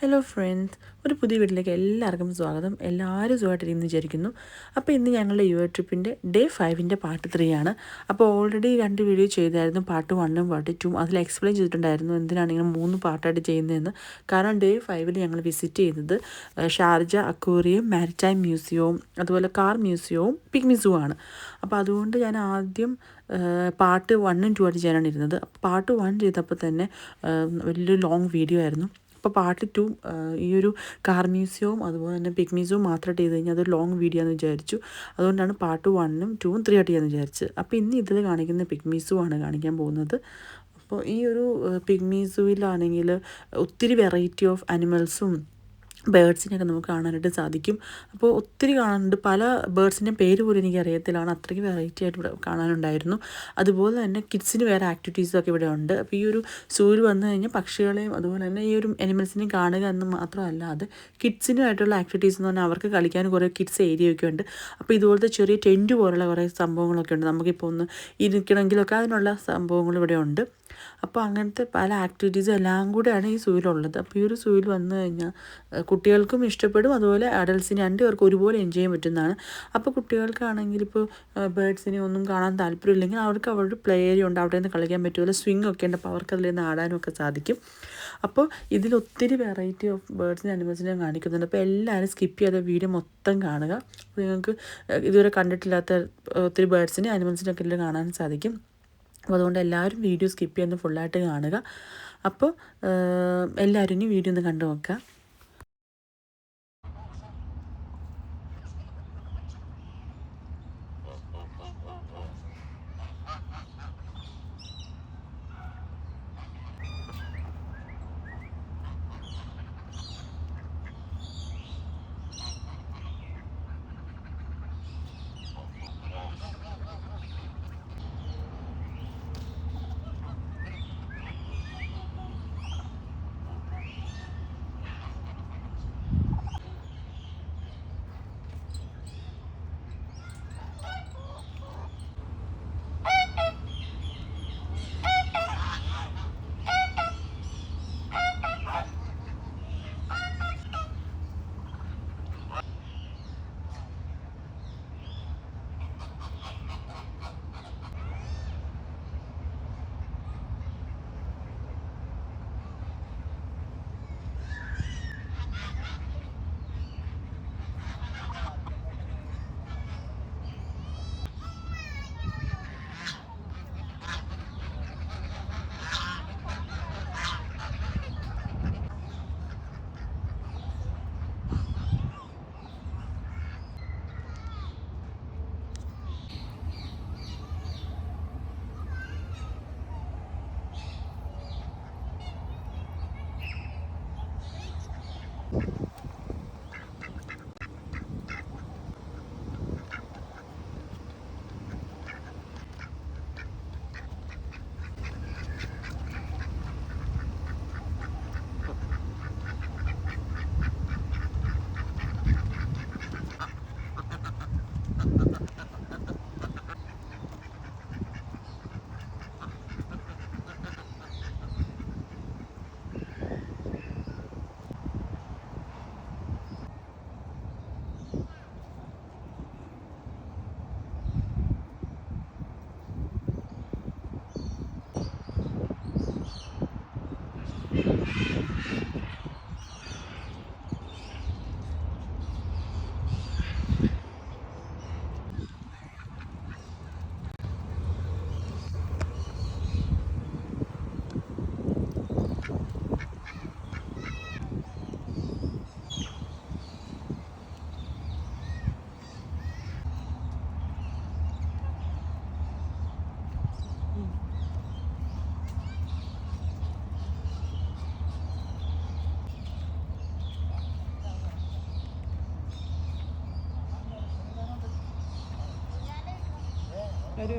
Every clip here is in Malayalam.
ഹലോ ഫ്രണ്ട്സ്, ഒരു പുതിയ വീട്ടിലേക്ക് എല്ലാവർക്കും സ്വാഗതം. എല്ലാവരും സുഖമായിട്ടിരിക്കുന്നു വിചാരിക്കുന്നു. അപ്പോൾ ഇന്ന് ഞങ്ങളുടെ ട്രിപ്പിൻ്റെ ഡേ 5ൻ്റെ പാർട്ട് 3 ആണ്. അപ്പോൾ ഓൾറെഡി 2 വീഡിയോ ചെയ്തായിരുന്നു, പാർട്ട് 1ഉം പാർട്ട് 2ഉം. അതിൽ എക്സ്പ്ലെയിൻ ചെയ്തിട്ടുണ്ടായിരുന്നു എന്തിനാണ് ഇങ്ങനെ 3 പാർട്ടായിട്ട് ചെയ്യുന്നതെന്ന്. കാരണം ഡേ 5ൽ ഞങ്ങൾ വിസിറ്റ് ചെയ്തത് ഷാർജ അക്വേറിയം, മാരിടൈം മ്യൂസിയവും അതുപോലെ കാർ മ്യൂസിയവും പിഗ്മി സൂ ആണ്. അപ്പോൾ അതുകൊണ്ട് ഞാൻ ആദ്യം പാർട്ട് 1ഉം 2 ആയിട്ട് ചെയ്യാനാണ് ഇരുന്നത്. പാർട്ട് 1 ചെയ്തപ്പോൾ തന്നെ വലിയൊരു ലോങ് വീഡിയോ ആയിരുന്നു. അപ്പോൾ പാർട്ട് 2 ഈ ഒരു കാർ മ്യൂസിയവും അതുപോലെ തന്നെ പിഗ്മി സൂ മാത്രമായിട്ട് ചെയ്ത് കഴിഞ്ഞാൽ അതൊരു ലോങ് വീഡിയോ എന്ന് വിചാരിച്ചു. അതുകൊണ്ടാണ് പാർട്ട് 1ഉം 2ഉം 3 ആയിട്ട് ചെയ്യാമെന്ന് വിചാരിച്ചത്. അപ്പോൾ ഇന്ന് ഇതിൽ കാണിക്കുന്ന പിഗ്മി സൂ ആണ് കാണിക്കാൻ പോകുന്നത്. അപ്പോൾ ഈ ഒരു പിഗ്മി സൂവിലാണെങ്കിൽ ഒത്തിരി വെറൈറ്റി ഓഫ് അനിമൽസും ബേഡ്സിനെയൊക്കെ നമുക്ക് കാണാനായിട്ട് സാധിക്കും. അപ്പോൾ ഒത്തിരി കാണാനുണ്ട്. പല ബേഡ്സിൻ്റെ പേര് പോലും എനിക്ക് അറിയത്തില്ലാണ്, അത്രയ്ക്ക് വെറൈറ്റി ആയിട്ട് ഇവിടെ കാണാനുണ്ടായിരുന്നു. അതുപോലെ തന്നെ കിഡ്സിന് വേറെ ആക്ടിവിറ്റീസൊക്കെ ഇവിടെ ഉണ്ട്. അപ്പോൾ ഈ ഒരു സൂവിൽ വന്നു കഴിഞ്ഞാൽ പക്ഷികളെയും അതുപോലെ തന്നെ ഈ ഒരു അനിമൽസിനെയും കാണുക എന്ന് മാത്രമല്ലാതെ കിഡ്സിനുമായിട്ടുള്ള ആക്ടിവിറ്റീസ് എന്ന് പറഞ്ഞാൽ അവർക്ക് കളിക്കാൻ കുറേ കിഡ്സ് ഏരിയയൊക്കെ ഉണ്ട്. അപ്പോൾ ഇതുപോലത്തെ ചെറിയ ടെൻറ്റ് പോലുള്ള കുറേ സംഭവങ്ങളൊക്കെ ഉണ്ട്. നമുക്കിപ്പോൾ ഒന്ന് ഇരിക്കണമെങ്കിലൊക്കെ അതിനുള്ള സംഭവങ്ങൾ ഇവിടെ ഉണ്ട്. അപ്പോൾ അങ്ങനത്തെ പല ആക്ടിവിറ്റീസും എല്ലാം കൂടെയാണ് ഈ സൂവിലുള്ളത്. അപ്പോൾ ഈ ഒരു സൂവിൽ വന്നു കഴിഞ്ഞാൽ കുട്ടികൾക്കും ഇഷ്ടപ്പെടും, അതുപോലെ അഡൽട്ട്സിന് 2 പേർക്ക് ഒരുപോലെ എൻജോയ് ചെയ്യാൻ പറ്റുന്നതാണ്. അപ്പോൾ കുട്ടികൾക്കാണെങ്കിൽ ഇപ്പോൾ ബേഡ്സിനെ ഒന്നും കാണാൻ താല്പര്യമില്ലെങ്കിൽ അവർക്ക് അവരുടെ പ്ലേ ഏരിയ ഉണ്ട്, അവിടെ നിന്ന് കളിക്കാൻ പറ്റുമല്ലോ, സ്വിങ് ഒക്കെ ഉണ്ട്. അപ്പോൾ അവർക്ക് അതിൽ നിന്ന് ആടാനും ഒക്കെ സാധിക്കും. അപ്പോൾ ഇതിൽ ഒത്തിരി വെറൈറ്റി ഓഫ് ബേഡ്സിനെ അനിമൽസിനെ കാണിക്കുന്നുണ്ട്. അപ്പോൾ എല്ലാവരും സ്കിപ്പ് ചെയ്യാതെ വീഡിയോ മൊത്തം കാണുക. അപ്പോൾ നിങ്ങൾക്ക് ഇതുവരെ കണ്ടിട്ടില്ലാത്ത ഒത്തിരി ബേഡ്സിനെ അനിമൽസിനൊക്കെ എല്ലാം കാണാൻ സാധിക്കും. അപ്പോൾ അതുകൊണ്ട് എല്ലാവരും വീഡിയോ സ്കിപ്പ് ചെയ്യുന്ന ഫുള്ളായിട്ട് കാണുക. അപ്പോൾ എല്ലാവരും ഇനി വീഡിയോ ഒന്ന് കണ്ടു നോക്കുക.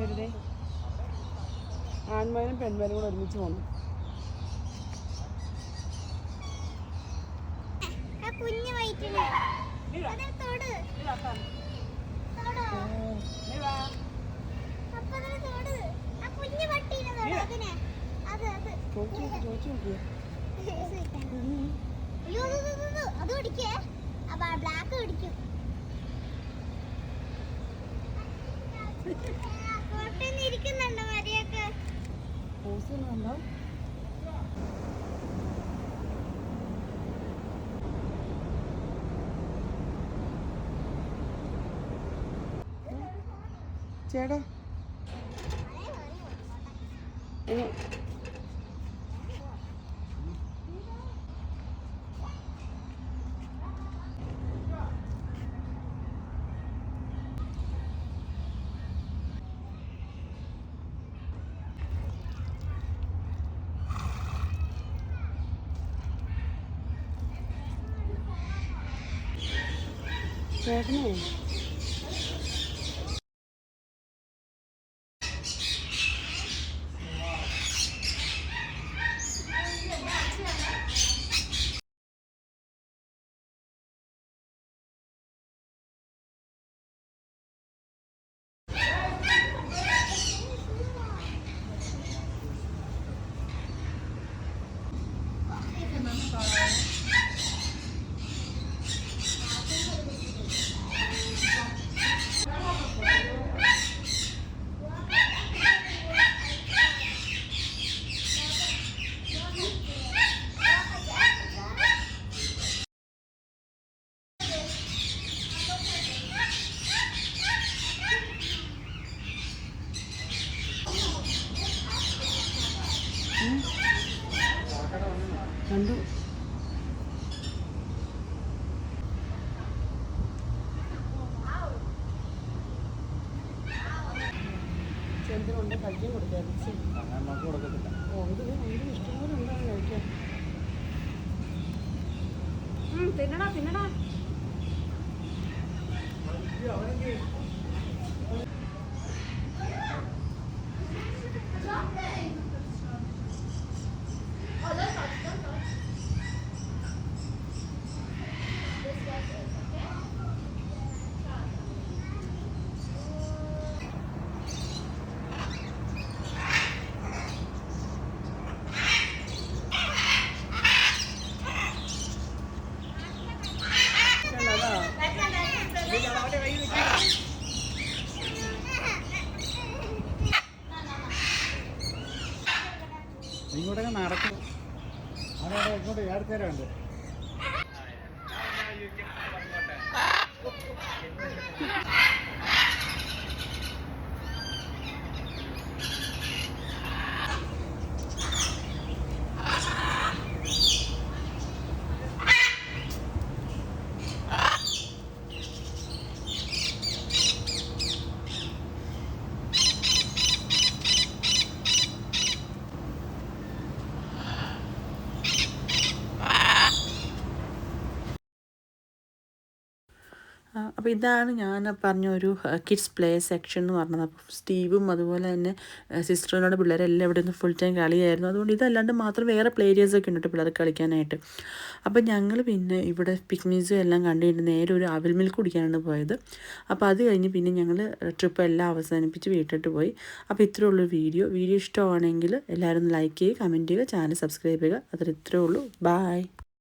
വരുതേ ആൺമാനും പെൺമാനും കൂടെ ഒരുമിച്ച് പോകണം. ചോദിച്ചു നോക്കിയോ? ചേട്ടാ ചേട്ടനെ കണ്ടു. ചെന്തിനുണ്ട് കഴിക്കാൻ കൊടുക്കാം. ഓ ഇത് ഇഷ്ടംപോലെ ഉണ്ടാകും കഴിക്കാൻ. തിന്നടാ തിന്നടാ. ഇങ്ങോട്ടൊക്കെ നടക്കും. അതെ ഇങ്ങോട്ട് ഏർക്കാരുണ്ട്. അപ്പോൾ ഇതാണ് ഞാൻ പറഞ്ഞ ഒരു കിഡ്സ് പ്ലേ സെക്ഷൻ എന്ന് പറഞ്ഞത്. അപ്പോൾ സ്റ്റീവും അതുപോലെ തന്നെ സിസ്റ്ററിനോട് പിള്ളേരെല്ലാം ഇവിടെ നിന്ന് ഫുൾ ടൈം കളിയായിരുന്നു. അതുകൊണ്ട് ഇതല്ലാണ്ട് മാത്രം വേറെ പ്ലേ ഏരിയാസൊക്കെ ഉണ്ട് പിള്ളേർക്ക് കളിക്കാനായിട്ട്. അപ്പോൾ ഞങ്ങൾ പിന്നെ ഇവിടെ പിക്നിക്സും എല്ലാം കണ്ടിട്ട് നേരെ ഒരു അവിൽ മിൽക്ക് കുടിക്കാനാണ് പോയത്. അപ്പോൾ അത് കഴിഞ്ഞ് പിന്നെ ഞങ്ങൾ ട്രിപ്പ് എല്ലാം അവസാനിപ്പിച്ച് വീട്ടിട്ട് പോയി. അപ്പോൾ ഇത്രയേ ഉള്ളൂ വീഡിയോ ഇഷ്ടമാണെങ്കിൽ എല്ലാവരും ലൈക്ക് ചെയ്യുക, കമൻറ്റ് ചെയ്യുക, ചാനൽ സബ്സ്ക്രൈബ് ചെയ്യുക. അത്ര ഇത്രയേ ഉള്ളൂ. ബായ്.